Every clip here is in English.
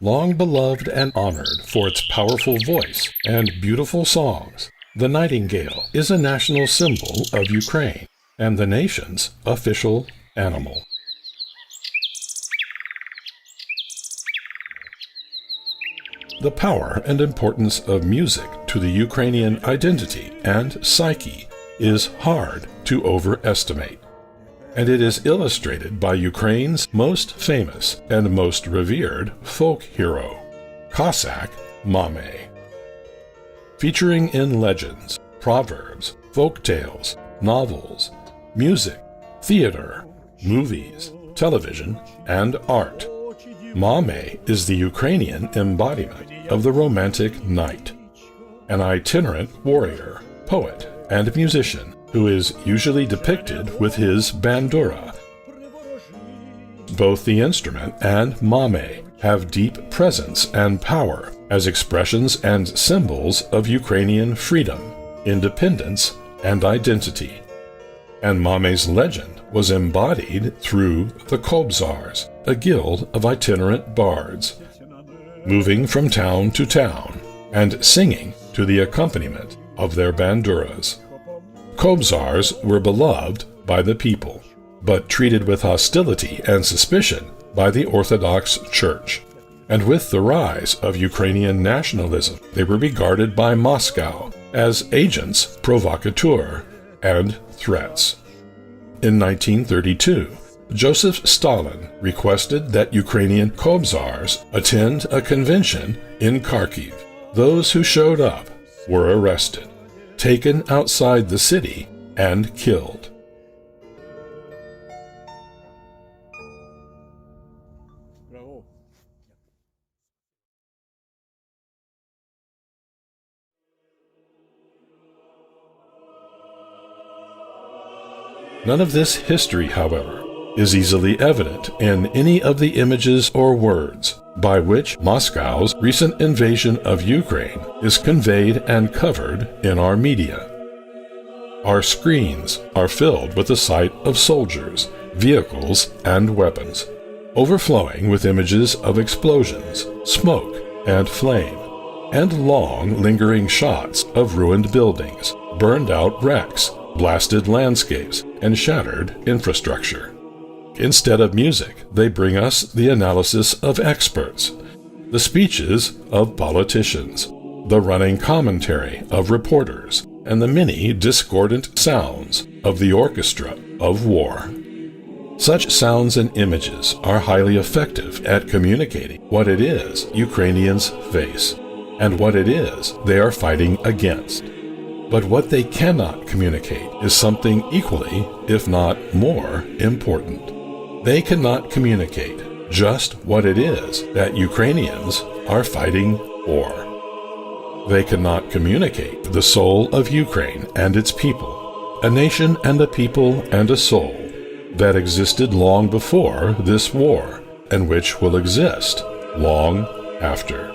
Long beloved and honored for its powerful voice and beautiful songs, the nightingale is a national symbol of Ukraine and the nation's official animal. The power and importance of music to the Ukrainian identity and psyche is hard to overestimate, and it is illustrated by Ukraine's most famous and most revered folk hero, Cossack Mame. Featuring in legends, proverbs, folk tales, novels, music, theater, movies, television, and art, Mame is the Ukrainian embodiment of the romantic knight, an itinerant warrior, poet, and musician who is usually depicted with his bandura. Both the instrument and Mame have deep presence and power as expressions and symbols of Ukrainian freedom, independence, and identity. And Mame's legend was embodied through the Kobzars, a guild of itinerant bards, moving from town to town and singing to the accompaniment of their banduras. Kobzars were beloved by the people, but treated with hostility and suspicion by the Orthodox Church. And with the rise of Ukrainian nationalism, they were regarded by Moscow as agents provocateurs and threats. In 1932, Joseph Stalin requested that Ukrainian Kobzars attend a convention in Kharkiv. Those who showed up were arrested, taken outside the city, and killed. None of this history, however, is easily evident in any of the images or words by which Moscow's recent invasion of Ukraine is conveyed and covered in our media. Our screens are filled with the sight of soldiers, vehicles, and weapons, overflowing with images of explosions, smoke, and flame, and long, lingering shots of ruined buildings, burned-out wrecks, blasted landscapes, and shattered infrastructure. Instead of music, they bring us the analysis of experts, the speeches of politicians, the running commentary of reporters, and the many discordant sounds of the orchestra of war. Such sounds and images are highly effective at communicating what it is Ukrainians face, and what it is they are fighting against. But what they cannot communicate is something equally, if not more, important. They cannot communicate just what it is that Ukrainians are fighting for. They cannot communicate the soul of Ukraine and its people, a nation and a people and a soul that existed long before this war and which will exist long after.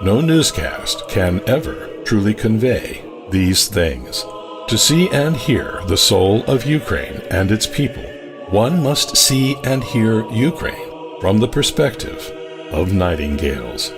No newscast can ever truly convey these things. To see and hear the soul of Ukraine and its people, one must see and hear Ukraine from the perspective of nightingales.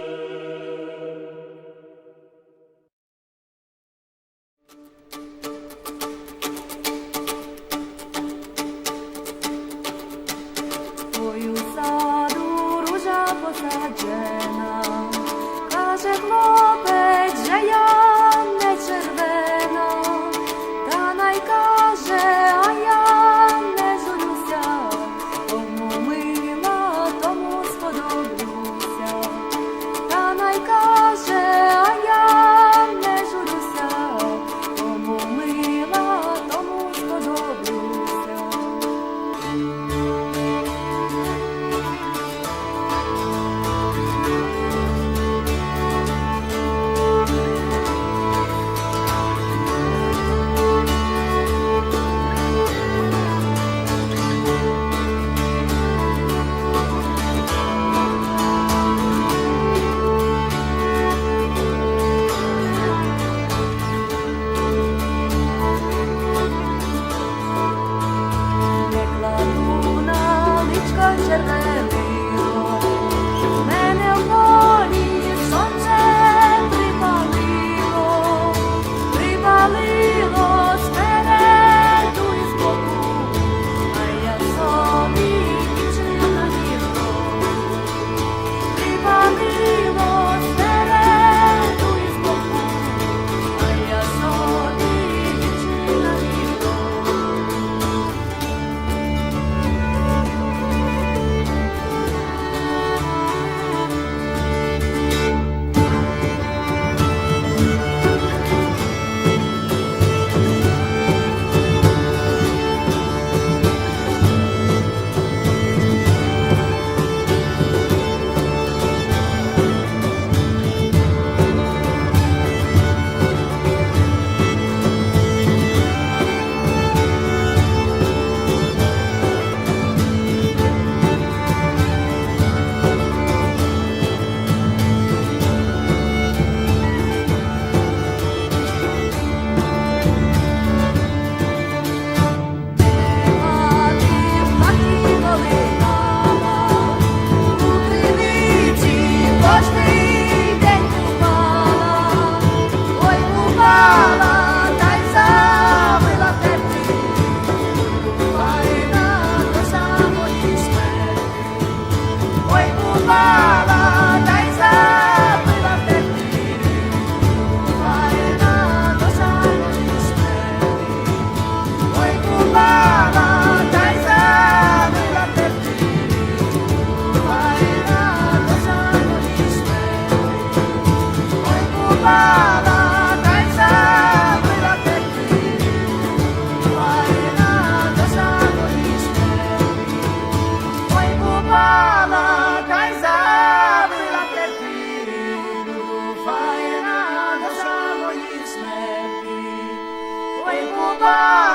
Bye!